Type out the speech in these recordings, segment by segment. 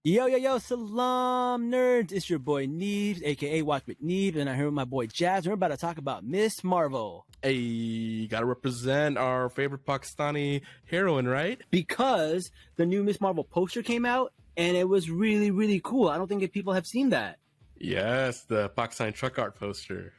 Yo, yo, yo, Salaam nerds. It's your boy Neebz, aka Watch with Neebz, and I'm here with my boy Jazz. We're about to talk about Miss Marvel. Hey, gotta represent our favorite Pakistani heroine, right? Because the new Miss Marvel poster came out, and it was really, really cool. I don't think if people have seen that. Yes, the Pakistani truck art poster.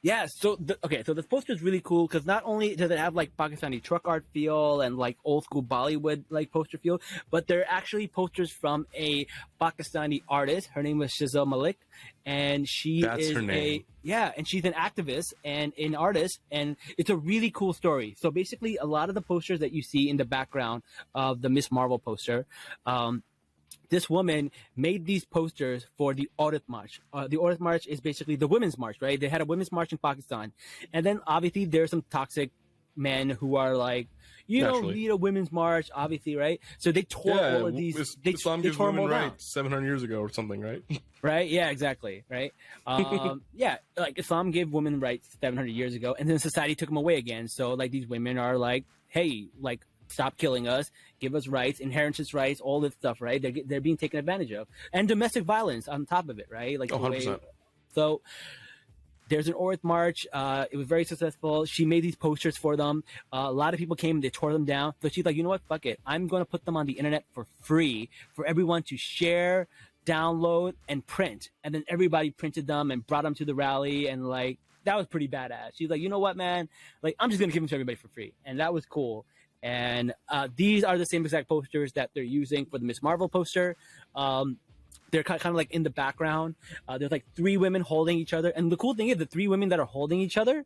Yeah, so this poster is really cool because not only does it have like Pakistani truck art feel and like old school Bollywood like poster feel, but they're actually posters from a Pakistani artist. Her name was Shehzil Malik, and That's her name. and she's an activist and an artist, and it's a really cool story. So basically, a lot of the posters that you see in the background of the Miss Marvel poster, this woman made these posters for the Aurat March. The Aurat March is basically the women's march, right? They had a women's march in Pakistan. And then obviously there's some toxic men who are like, you don't need a women's march, obviously, right? So they tore all of these. Islam gives women rights 700 years ago or something, right? Right? Yeah, exactly. Right? Yeah, like Islam gave women rights 700 years ago, and then society took them away again. So like these women are like, hey, like, stop killing us, give us rights, inheritance rights, all this stuff, right? They're being taken advantage of, and domestic violence on top of it, right? Like 100%. So there's an Aurat March. It was very successful. She made these posters for them. A lot of people came, they tore them down. So she's like, you know what? Fuck it. I'm going to put them on the internet for free for everyone to share, download, and print. And then everybody printed them and brought them to the rally, and like that was pretty badass. She's like, you know what, man? Like, I'm just going to give them to everybody for free. And that was cool. And these are the same exact posters that they're using for the Miss Marvel poster. They're kind of like in the background. There's like three women holding each other. And the cool thing is the three women that are holding each other,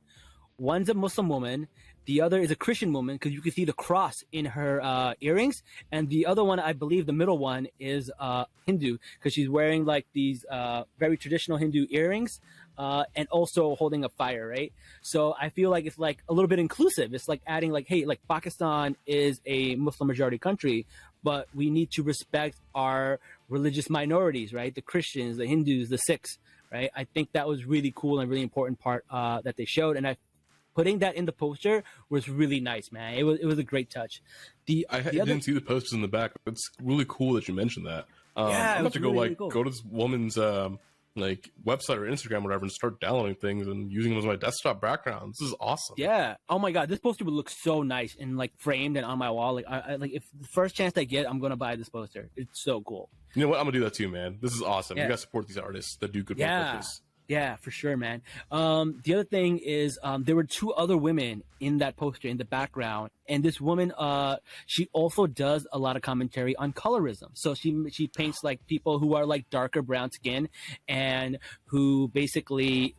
one's a Muslim woman, the other is a Christian woman, because you can see the cross in her earrings. And the other one, I believe the middle one, is Hindu, because she's wearing like these very traditional Hindu earrings. And also holding a fire, right? So I feel like it's like a little bit inclusive. It's like adding like, hey, like Pakistan is a Muslim majority country, but we need to respect our religious minorities, right? The Christians, the Hindus, the Sikhs, right? I think that was really cool and really important part that they showed. And putting that in the poster was really nice, man. It was a great touch. I didn't see the posters in the back. It's really cool that you mentioned that. Yeah, I'm about to go really cool. go to this woman's like website or Instagram or whatever and start downloading things and using them as my desktop background. This is awesome. Yeah. Oh my god, this poster would look so nice and like framed and on my wall. Like I like, if the first chance I get, I'm gonna buy this poster. It's so cool. You know what? I'm gonna do that too, man. This is awesome. Yeah. You gotta support these artists that do good work like this. Yeah, for sure, man. The other thing is there were two other women in that poster in the background, and this woman, she also does a lot of commentary on colorism. So she paints like people who are like darker brown skin, and who basically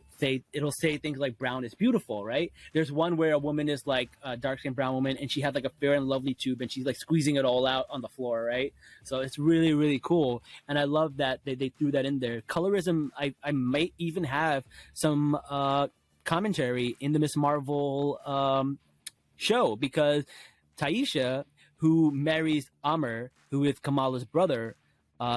it'll say things like brown is beautiful, right? There's one where a woman is like a dark-skinned brown woman, and she had like a Fair and Lovely tube, and she's like squeezing it all out on the floor, right? So it's really, really cool. And I love that they threw that in there. Colorism, I might even have some commentary in the Miss Marvel show, because Taisha, who marries Amr, who is Kamala's brother,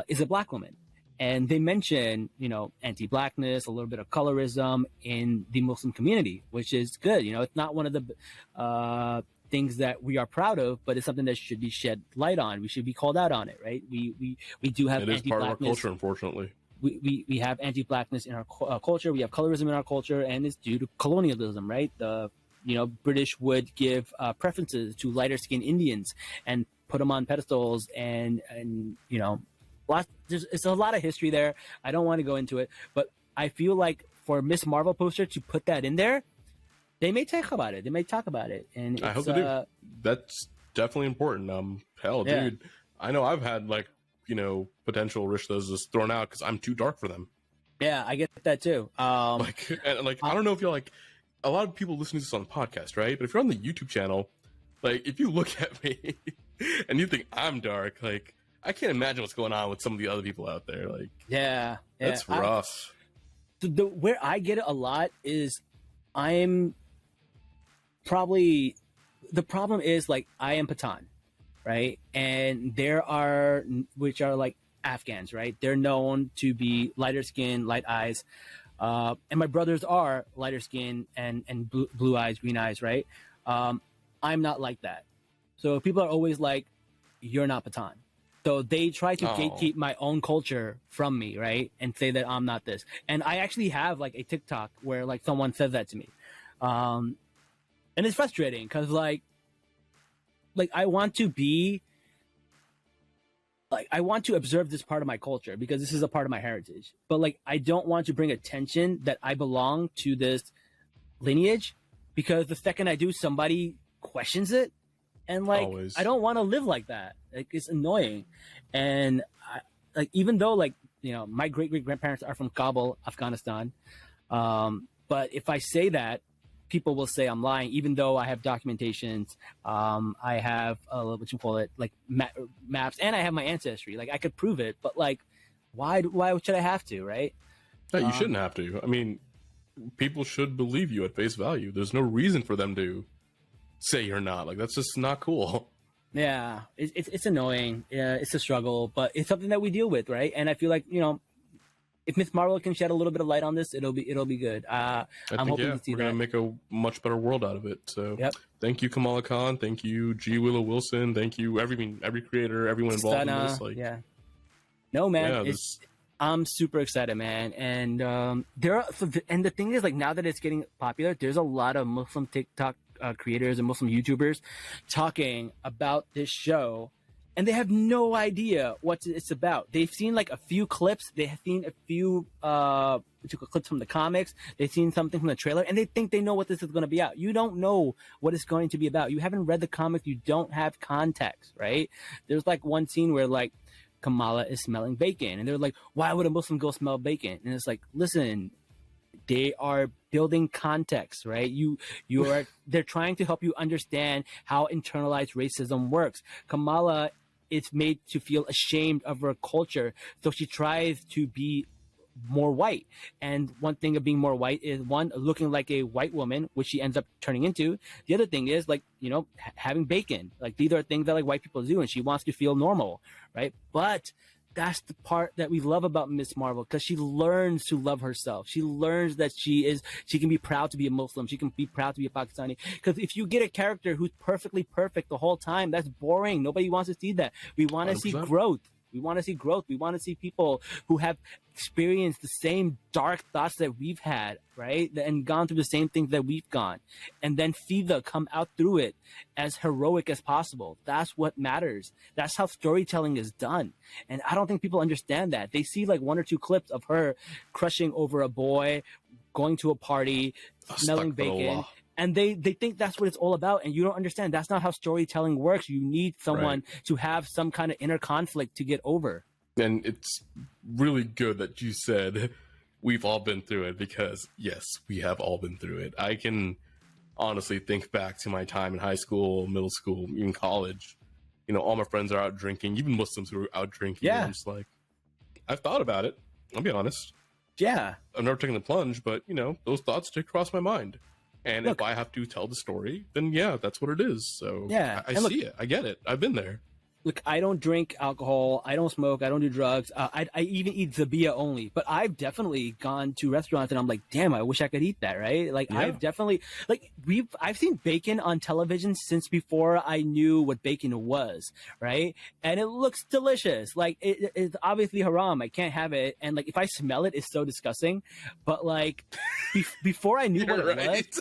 is a black woman. And they mention, you know, anti-blackness, a little bit of colorism in the Muslim community, which is good. You know, it's not one of the things that we are proud of, but it's something that should be shed light on. We should be called out on it, right? We do have it is part of our culture, unfortunately. We have anti-blackness in our culture. We have colorism in our culture, and it's due to colonialism, right? British would give preferences to lighter-skinned Indians and put them on pedestals, and you know. It's a lot of history there. I don't want to go into it, but I feel like for Miss Marvel poster to put that in there, they may talk about it. And I hope they do. That's definitely important. Dude, I know I've had like, you know, potential rishtas just thrown out because I'm too dark for them. Yeah, I get that too. I don't know if you're like, a lot of people listen to this on the podcast, right? But if you're on the YouTube channel, like if you look at me and you think I'm dark, like, I can't imagine what's going on with some of the other people out there. Like, yeah. That's rough. Where I get it a lot is I'm probably, the problem is like I am Pathan, right? And there are, which are like Afghans, right? They're known to be lighter skin, light eyes. And my brothers are lighter skin and blue eyes, green eyes, right? I'm not like that. So people are always like, you're not Pathan. So they try to Oh. gatekeep my own culture from me, right? And say that I'm not this. And I actually have like a TikTok where like someone says that to me. And it's frustrating because like I want to be like, I want to observe this part of my culture because this is a part of my heritage. But like, I don't want to bring attention that I belong to this lineage, because the second I do, somebody questions it. And like, Always. I don't want to live like that. Like, it's annoying. And like, even though like, you know, my great grandparents are from Kabul, Afghanistan. But if I say that, people will say I'm lying, even though I have documentations. I have what you call it, like maps, and I have my ancestry. Like, I could prove it, but like, why should I have to, right? No, you shouldn't have to. I mean, people should believe you at face value. There's no reason for them to say you're not. Like, that's just not cool. Yeah, it's annoying. Yeah, it's a struggle, but it's something that we deal with, right? And I feel like, you know, if Miss Marvel can shed a little bit of light on this, it'll be good. I'm hoping to see we're that. gonna make a much better world out of it. So, Yep. Thank you, Kamala Khan. Thank you, G. Willow Wilson. Thank you, every creator, everyone involved in this. Like, yeah. No, man, yeah, I'm super excited, man. And and the thing is, like, now that it's getting popular, there's a lot of Muslim TikTok creators and Muslim YouTubers talking about this show, and they have no idea what it's about. They've seen like a few clips. They have seen a few clips from the comics. They've seen something from the trailer, and they think they know what this is going to be about. You don't know what it's going to be about. You haven't read the comics. You don't have context, right? There's like one scene where like Kamala is smelling bacon, and they're like, why would a Muslim go smell bacon? And it's like, listen, they are building context, right? They're trying to help you understand how internalized racism works. Kamala is made to feel ashamed of her culture, so she tries to be more white. And one thing of being more white is, one, looking like a white woman, which she ends up turning into. The other thing is, like, you know, having bacon. Like, these are things that like white people do, and she wants to feel normal, right? But that's the part that we love about Miss Marvel, because she learns to love herself. She learns that she can be proud to be a Muslim. She can be proud to be a Pakistani. Because if you get a character who's perfectly perfect the whole time, that's boring. Nobody wants to see that. We want to see growth. We want to see growth. We want to see people who have experienced the same dark thoughts that we've had, right? And gone through the same things that we've gone. And then see them come out through it as heroic as possible. That's what matters. That's how storytelling is done. And I don't think people understand that. They see like one or two clips of her crushing over a boy, going to a party, smelling bacon. And they think that's what it's all about. And you don't understand. That's not how storytelling works. You need someone to have some kind of inner conflict to get over. And it's really good that you said we've all been through it, because yes, we have all been through it. I can honestly think back to my time in high school, middle school, even college. You know, all my friends are out drinking, even Muslims who are out drinking. Yeah. And I'm just like, I've thought about it. I'll be honest. Yeah. I've never taken the plunge, but you know, those thoughts did cross my mind. And if I have to tell the story, then yeah, that's what it is. So yeah, I see it. I get it. I've been there. Look, I don't drink alcohol. I don't smoke. I don't do drugs. I even eat Zabia only. But I've definitely gone to restaurants and I'm like, damn, I wish I could eat that, right? Like, yeah. I've definitely, like, I've seen bacon on television since before I knew what bacon was, right? And it looks delicious. Like, it's obviously haram. I can't have it. And like, if I smell it, it's so disgusting. But like, before I knew what it was.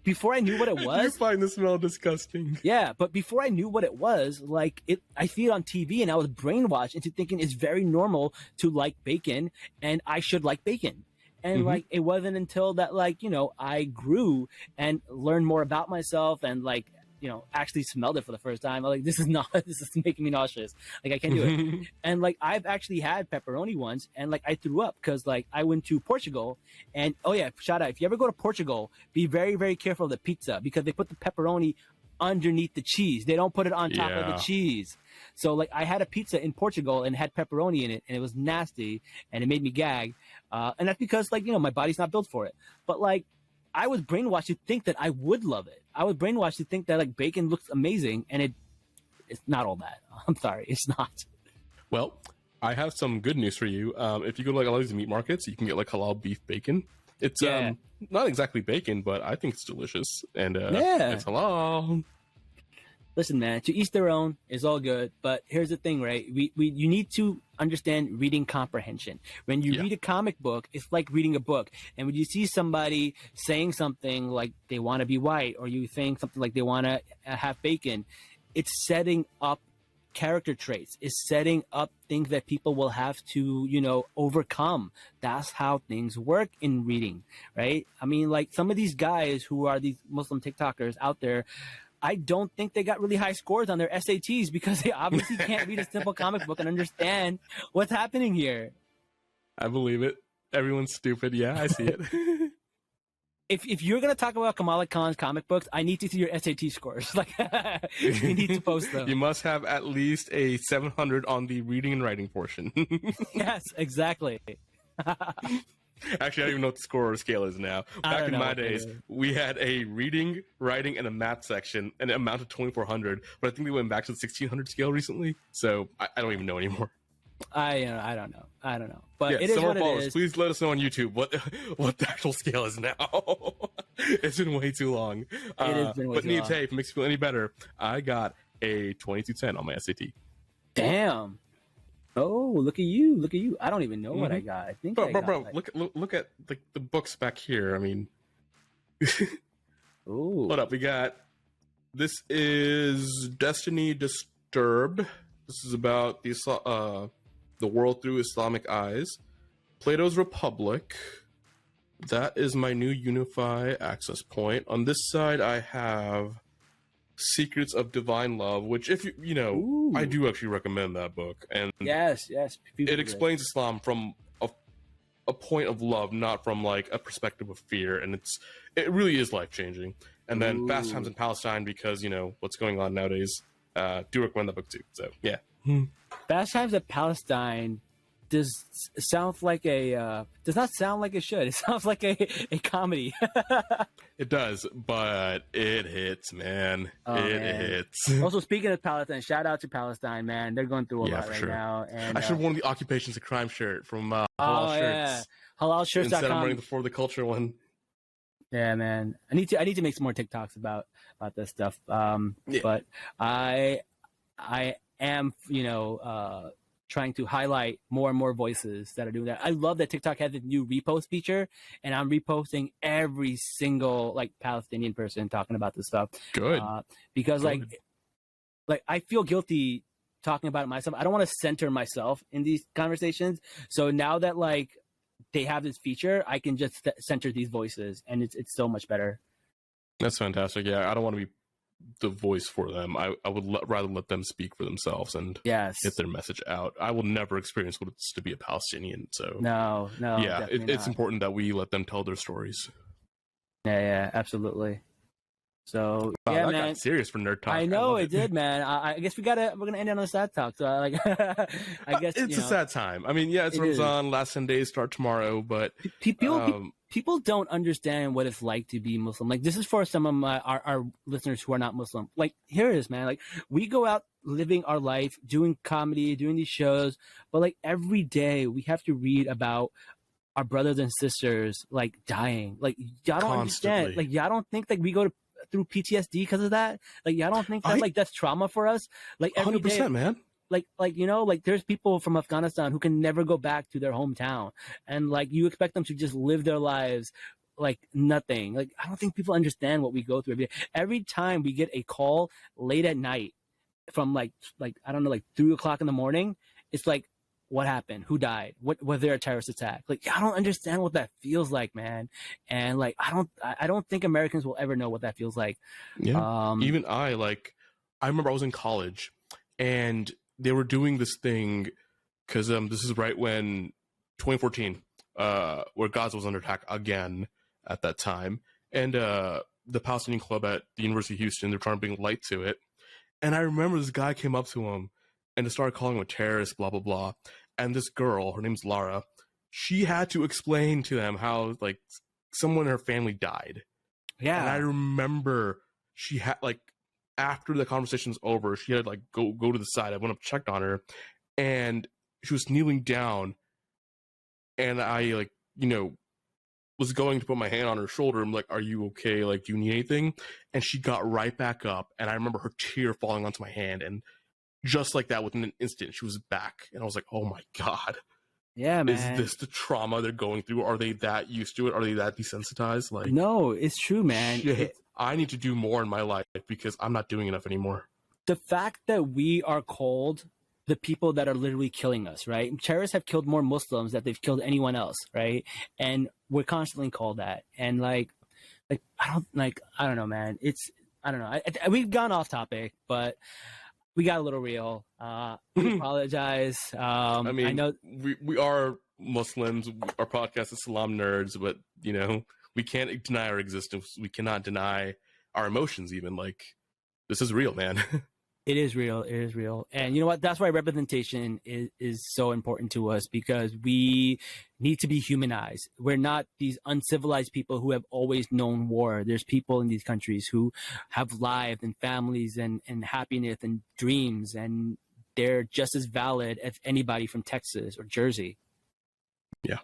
Before I knew what it was, you find the smell disgusting. Yeah, but before I knew what it was, like I see it on TV, and I was brainwashed into thinking it's very normal to like bacon, and I should like bacon. And like, it wasn't until that, like, you know, I grew and learned more about myself, and like, you know, actually smelled it for the first time. I'm like, this is making me nauseous. Like, I can't do it. And like, I've actually had pepperoni once, and like, I threw up because like I went to Portugal, and oh yeah, shout out, if you ever go to Portugal, be very, very careful of the pizza, because they put the pepperoni underneath the cheese. They don't put it on top of the cheese. So like, I had a pizza in Portugal and had pepperoni in it, and it was nasty, and it made me gag. And that's because, like, you know, my body's not built for it. But like, I was brainwashed to think that I would love it. I was brainwashed to think that like bacon looks amazing, and it's not all that. I'm sorry, it's not. Well, I have some good news for you. If you go to like all these meat markets, you can get like halal beef bacon. It's not exactly bacon, but I think it's delicious, and it's halal. Listen, man, to each their own is all good. But here's the thing, right? You need to understand reading comprehension. When you read a comic book, it's like reading a book. And when you see somebody saying something like they want to be white, or you think something like they want to have bacon, it's setting up character traits. It's setting up things that people will have to, overcome. That's how things work in reading, right? I mean, like some of these guys who are these Muslim TikTokers out there, I don't think they got really high scores on their SATs because they obviously can't read a simple comic book and understand what's happening here. I believe it. Everyone's stupid. Yeah, I see it. If you're gonna talk about Kamala Khan's comic books, I need to see your SAT scores. Like, you need to post them. You must have at least a 700 on the reading and writing portion. Yes, exactly. Actually, I don't even know what the score or scale is now. Back in my days, we had a reading, writing, and a math section, and it amounted to 2,400. But I think we went back to the 1,600 scale recently, so I don't even know anymore. I don't know. But yeah, it is what it is. Please let us know on YouTube what the actual scale is now. It's been way too long. It has been way too long. Hey, if it makes you feel any better, I got a 2210 on my SAT. Damn. Oh, look at you. I don't even know what I got. I think bro, look at the books back here. I mean, ooh. Hold up, this is Destiny Disturbed. This is about the world through Islamic eyes. Plato's Republic. That is my new Unify access point. On this side, I have Secrets of Divine Love, which, if you know, Ooh. I do actually recommend that book. And yes, it explains Islam from a point of love, not from like a perspective of fear, and it really is life changing. And then Fast Times in Palestine, because what's going on nowadays. Do recommend that book too. So yeah, Fast Times at Palestine does not sound like it should. It sounds like a comedy. It does, but it hits, man. Hits. Also, speaking of Palestine, shout out to Palestine, man. They're going through a lot right now. And I should have worn the Occupations of Crime shirt from Halal Shirts. HalalShirts.com. Instead, I'm wearing the For the Culture one. Yeah, man. I need to make some more TikToks about this stuff. But I am, trying to highlight more and more voices that are doing that. I love that TikTok has a new repost feature, and I'm reposting every single like Palestinian person talking about this stuff. Good. Because like I feel guilty talking about it myself. I don't want to center myself in these conversations. So now that like they have this feature, I can just center these voices, and it's so much better. That's fantastic. Yeah, I don't want to be the voice for them. I would rather let them speak for themselves and get their message out. I will never experience what it's to be a Palestinian. So no. Yeah, it's important that we let them tell their stories. Yeah, absolutely. So wow, yeah, that man. got serious for nerd talk. I know it did, man. I guess we're gonna end it on a sad talk. So I guess it's a sad time. I mean, yeah, it's Ramzan. Last 10 days start tomorrow, but people don't understand what it's like to be Muslim. Like this is for some of our listeners who are not Muslim. Like here it is, man. Like we go out living our life, doing comedy, doing these shows, but like every day we have to read about our brothers and sisters like dying. Like y'all don't understand. Like y'all don't think that we go through PTSD because of that. Like y'all don't think that like that's trauma for us. Like every 100%, day, man. Like there's people from Afghanistan who can never go back to their hometown, and like you expect them to just live their lives like nothing. Like I don't think people understand what we go through every day. Every time we get a call late at night from like I don't know, like 3:00 in the morning, it's like, what happened? Who died? Was there a terrorist attack? Like I don't understand what that feels like, man. And like I don't think Americans will ever know what that feels like. Yeah. Even I remember I was in college and they were doing this thing because this is right when 2014, where Gaza was under attack again at that time, and the Palestinian club at the University of Houston, they're trying to bring light to it. And I remember this guy came up to him and started calling him a terrorist, blah blah blah. And this girl, her name's Lara, she had to explain to them how like someone in her family died. Yeah. And I remember she had like, after the conversation's over, she had like go to the side. I went up, checked on her, and she was kneeling down. And I was going to put my hand on her shoulder. I'm like, are you okay? Like, do you need anything? And she got right back up. And I remember her tear falling onto my hand. And just like that, within an instant, she was back. And I was like, oh my God. Yeah, man. Is this the trauma they're going through? Are they that used to it? Are they that desensitized? Like, no, it's true, man. Shit, I need to do more in my life because I'm not doing enough anymore. The fact that we are called the people that are literally killing us, right? Terrorists have killed more Muslims than they've killed anyone else, right? And we're constantly called that. And like I don't know, man. I don't know. We've gone off topic, but we got a little real. We apologize. I mean, I know we are Muslims. Our podcast is Salaam Nerds, but you know, we can't deny our existence. We cannot deny our emotions. Even like, this is real, man. it is real. It is real. And you know what? That's why representation is so important to us, because we need to be humanized. We're not these uncivilized people who have always known war. There's people in these countries who have lives and families and happiness and dreams, and they're just as valid as anybody from Texas or Jersey. Yeah.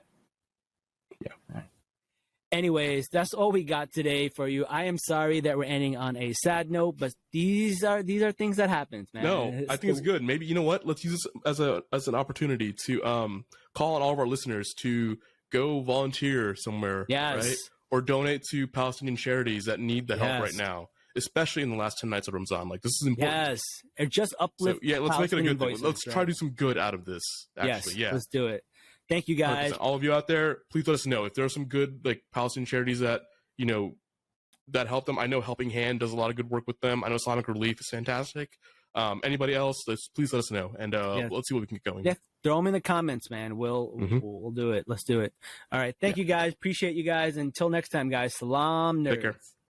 Anyways, that's all we got today for you. I am sorry that we're ending on a sad note, but these are things that happen, man. No, I think it's good. Maybe, you know what? Let's use this as an opportunity to call on all of our listeners to go volunteer somewhere, yes, right? Or donate to Palestinian charities that need the help yes. right now, especially in the last 10 nights of Ramadan. Like, this is important. Yes, or just uplift. So, yeah, let's make it a good voices, thing. Let's try to do some good out of this. Actually, yes, yeah, let's do it. Thank you, guys. 100%. All of you out there, please let us know if there are some good like Palestinian charities that, you know, that help them. I know Helping Hand does a lot of good work with them. I know Islamic Relief is fantastic. Anybody else, please let us know, and let's see what we can get going. Yeah, throw them in the comments, man. We'll do it. Let's do it. All right. Thank you, guys. Appreciate you guys. Until next time, guys. Salam, nerds. Take care.